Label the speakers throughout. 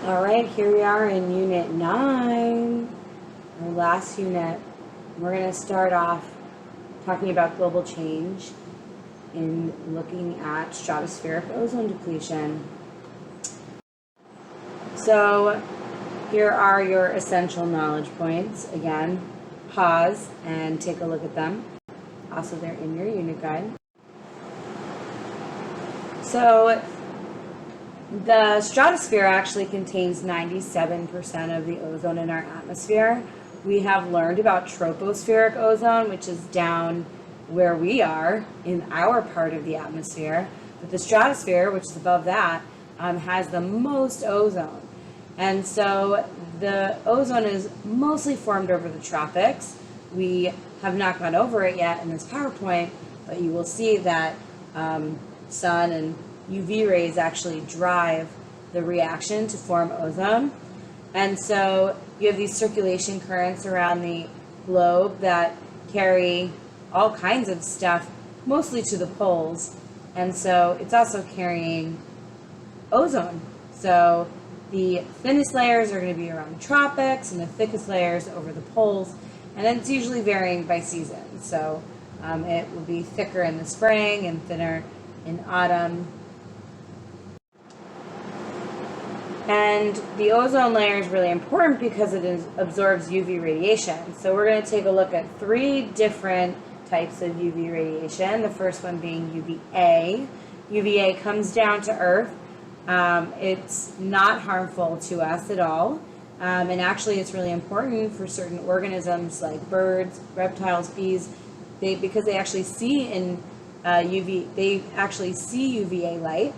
Speaker 1: All right, here we are in Unit 9, our last unit. We're going to start off talking about global change in looking at stratospheric ozone depletion. So here are your essential knowledge points. Again, pause and take a look at them. Also, they're in your unit guide. So the stratosphere actually contains 97% of the ozone in our atmosphere. We have learned about tropospheric ozone, which is down where we are in our part of the atmosphere. But the stratosphere, which is above that, has the most ozone. And so the ozone is mostly formed over the tropics. We have not gone over it yet in this PowerPoint, but you will see that sun and UV rays actually drive the reaction to form ozone. And so you have these circulation currents around the globe that carry all kinds of stuff, mostly to the poles. And so it's also carrying ozone. So the thinnest layers are going to be around the tropics and the thickest layers over the poles. And then it's usually varying by season. So it will be thicker in the spring and thinner in autumn. And the ozone layer is really important because it absorbs UV radiation. So we're going to take a look at 3 different types of UV radiation. The first one being UVA. UVA comes down to Earth. It's not harmful to us at all. And actually it's really important for certain organisms like birds, reptiles, bees, because they actually see in they actually see UVA light.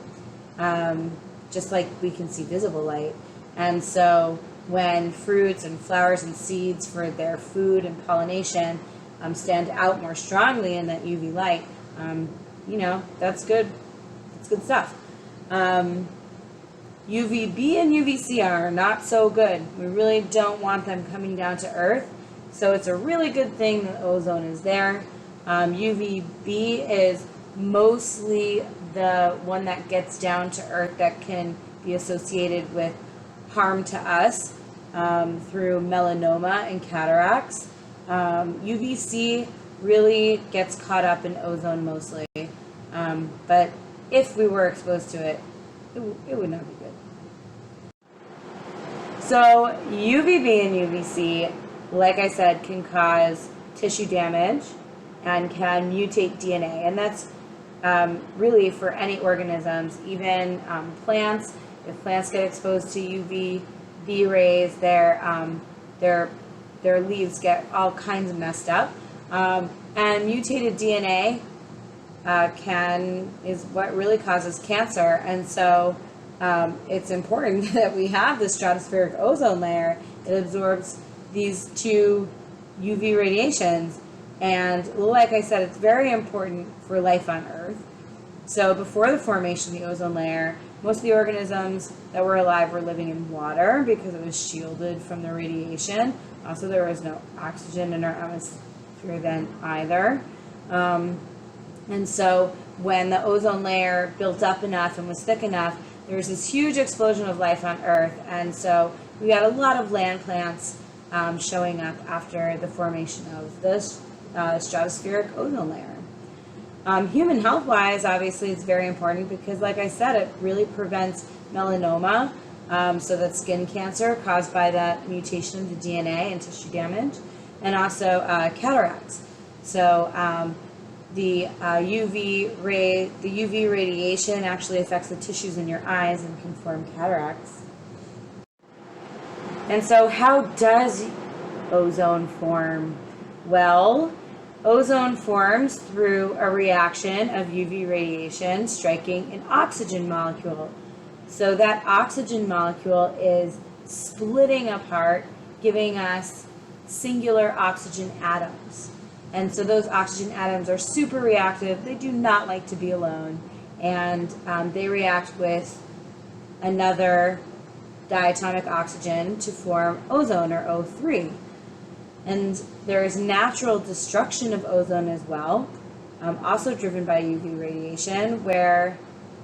Speaker 1: Just like we can see visible light. And so when fruits and flowers and seeds for their food and pollination stand out more strongly in that UV light, that's good. That's good stuff. UVB and UVC are not so good. We really don't want them coming down to Earth. So it's a really good thing that ozone is there. UVB is mostly the one that gets down to Earth that can be associated with harm to us through melanoma and cataracts. UVC really gets caught up in ozone mostly, but if we were exposed to it, it would not be good. So UVB and UVC, like I said, can cause tissue damage and can mutate DNA, and that's really for any organisms, even plants. If plants get exposed to UVB rays, their leaves get all kinds of messed up. And mutated DNA is what really causes cancer. And so it's important that we have the stratospheric ozone layer. It absorbs these 2 UV radiations. And like I said, it's very important for life on Earth. So before the formation of the ozone layer, most of the organisms that were alive were living in water because it was shielded from the radiation. Also, there was no oxygen in our atmosphere then either. And so when the ozone layer built up enough and was thick enough, there was this huge explosion of life on Earth. And so we got a lot of land plants showing up after the formation of this stratospheric ozone layer. Human health-wise, obviously, it's very important because, like I said, it really prevents melanoma, so that's skin cancer caused by that mutation of the DNA and tissue damage, and also cataracts. So the UV radiation actually affects the tissues in your eyes and can form cataracts. And so how does ozone form? Well, ozone forms through a reaction of UV radiation striking an oxygen molecule. So that oxygen molecule is splitting apart, giving us singular oxygen atoms. And so those oxygen atoms are super reactive. They do not like to be alone. And they react with another diatomic oxygen to form ozone, or O3. And there is natural destruction of ozone as well, also driven by UV radiation, where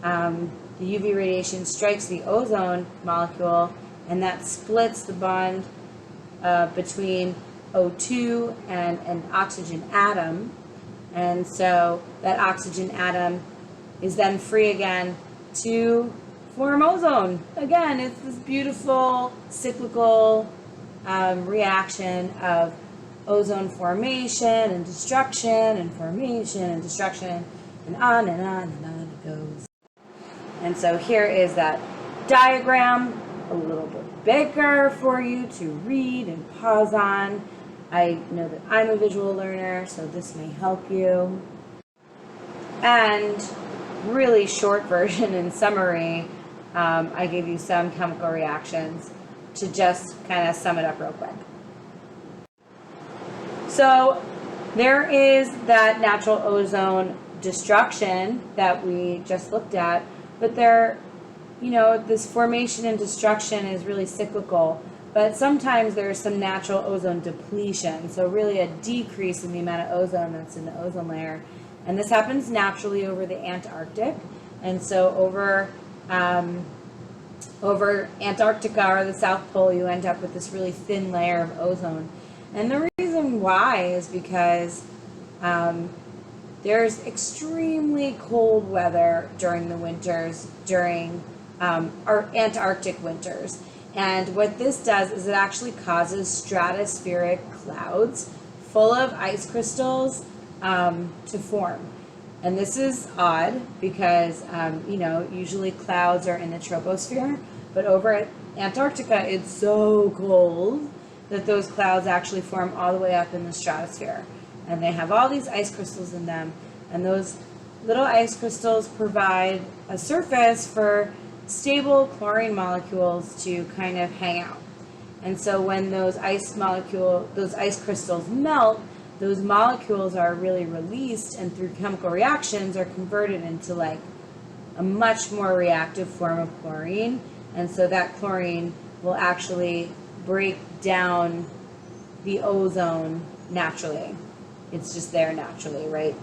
Speaker 1: the UV radiation strikes the ozone molecule and that splits the bond between O2 and an oxygen atom. And so that oxygen atom is then free again to form ozone. Again, it's this beautiful cyclical reaction of ozone formation and destruction and formation and destruction, and on and on and on it goes. And so here is that diagram, a little bit bigger for you to read and pause on. I know that I'm a visual learner, so this may help you. And really short version and summary, I gave you some chemical reactions to just kind of sum it up real quick. So there is that natural ozone destruction that we just looked at, but this formation and destruction is really cyclical. But sometimes there's some natural ozone depletion, so really a decrease in the amount of ozone that's in the ozone layer. And this happens naturally over the Antarctic. And so over Antarctica or the South Pole, you end up with this really thin layer of ozone. And the reason why is because there's extremely cold weather during the winters, during our Antarctic winters. And what this does is it actually causes stratospheric clouds full of ice crystals to form. And this is odd because, usually clouds are in the troposphere, but over at Antarctica, it's so cold that those clouds actually form all the way up in the stratosphere. And they have all these ice crystals in them. And those little ice crystals provide a surface for stable chlorine molecules to kind of hang out. And so when those ice crystals melt, those molecules are really released and through chemical reactions are converted into like a much more reactive form of chlorine. And so that chlorine will actually break down the ozone naturally. It's just there naturally, right?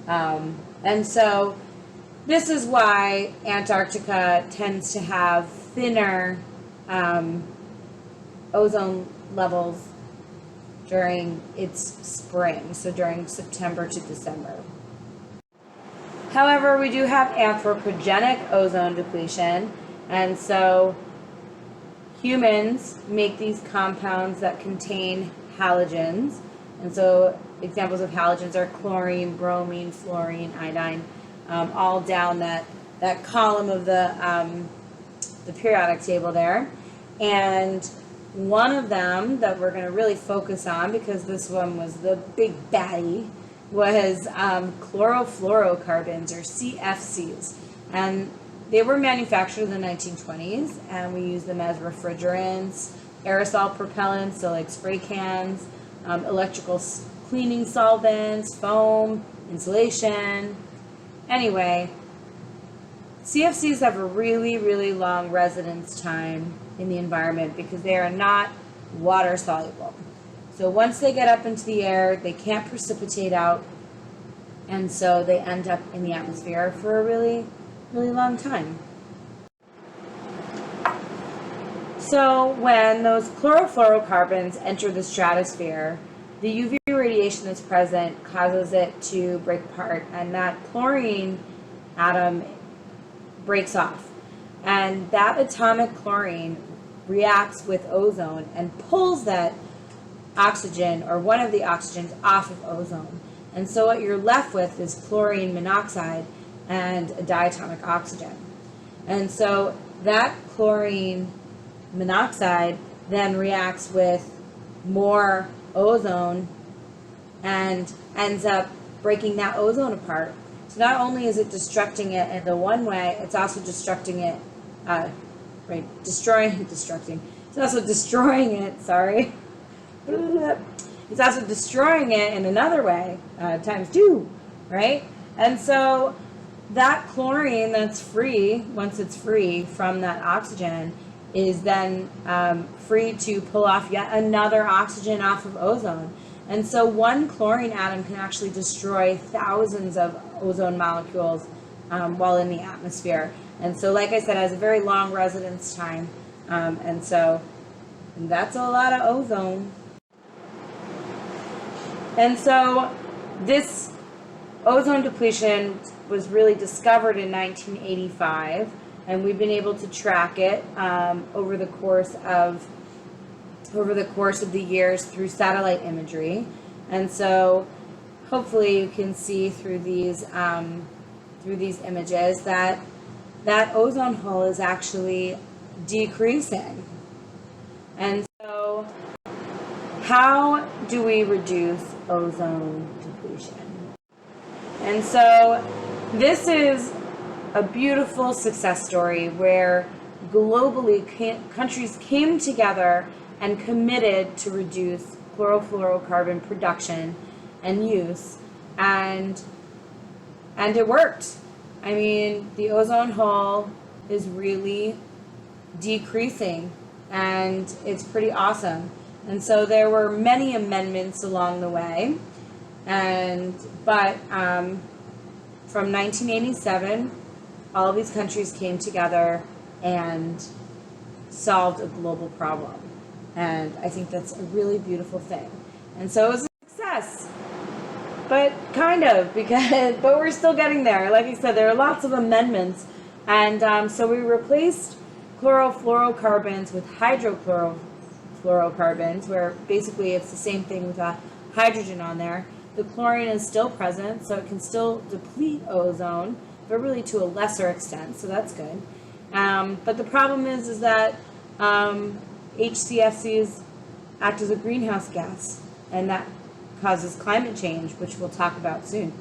Speaker 1: And so this is why Antarctica tends to have thinner ozone levels during its spring, so during September to December. However, we do have anthropogenic ozone depletion, and so humans make these compounds that contain halogens. And so examples of halogens are chlorine, bromine, fluorine, iodine, all down that column of the periodic table there. And one of them that we're going to really focus on, because this one was the big baddie, was chlorofluorocarbons, or CFCs. And they were manufactured in the 1920s, and we use them as refrigerants, aerosol propellants, so like spray cans, electrical cleaning solvents, foam, insulation. Anyway, CFCs have a really, really long residence time in the environment because they are not water soluble. So once they get up into the air, they can't precipitate out, and so they end up in the atmosphere for a really, really long time. So when those chlorofluorocarbons enter the stratosphere, the UV radiation that's present causes it to break apart, and that chlorine atom breaks off. And that atomic chlorine reacts with ozone and pulls that oxygen, or one of the oxygens, off of ozone. And so what you're left with is chlorine monoxide and a diatomic oxygen. And so that chlorine monoxide then reacts with more ozone and ends up breaking that ozone apart. So not only is it destructing it in the one way, it's also destructing it, it's also destroying it, sorry. It's also destroying it in another way, times two, right? And so that chlorine that's free, once it's free from that oxygen, is then free to pull off yet another oxygen off of ozone. And so one chlorine atom can actually destroy thousands of ozone molecules while in the atmosphere. And so, like I said, it has a very long residence time. And so that's a lot of ozone. And so this ozone depletion was really discovered in 1985, and we've been able to track it over the course of the years through satellite imagery. And so hopefully you can see through these images that ozone hole is actually decreasing. And so how do we reduce ozone depletion? And so this is a beautiful success story where globally countries came together and committed to reduce chlorofluorocarbon production and use, and it worked. I mean, the ozone hole is really decreasing, and it's pretty awesome. And so there were many amendments along the way, but from 1987, all of these countries came together and solved a global problem. And I think that's a really beautiful thing. And so it was a success, but kind of, but we're still getting there. Like I said, there are lots of amendments. And so we replaced chlorofluorocarbons with hydrochlorofluorocarbons, where basically it's the same thing with a hydrogen on there. The chlorine is still present, so it can still deplete ozone, but really to a lesser extent, so that's good. But the problem is that HCFCs act as a greenhouse gas, and that causes climate change, which we'll talk about soon.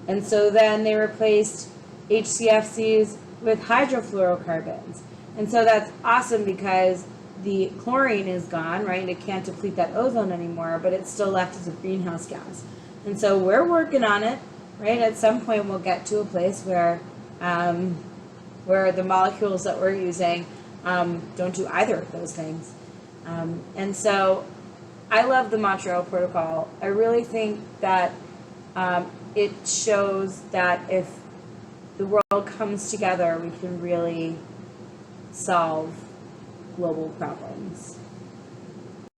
Speaker 1: And so then they replaced HCFCs with hydrofluorocarbons. And so that's awesome because the chlorine is gone, right? It can't deplete that ozone anymore, but it's still left as a greenhouse gas. And so we're working on it, right? At some point we'll get to a place where the molecules that we're using don't do either of those things. And so I love the Montreal Protocol. I really think that it shows that if the world comes together, we can really solve global problems.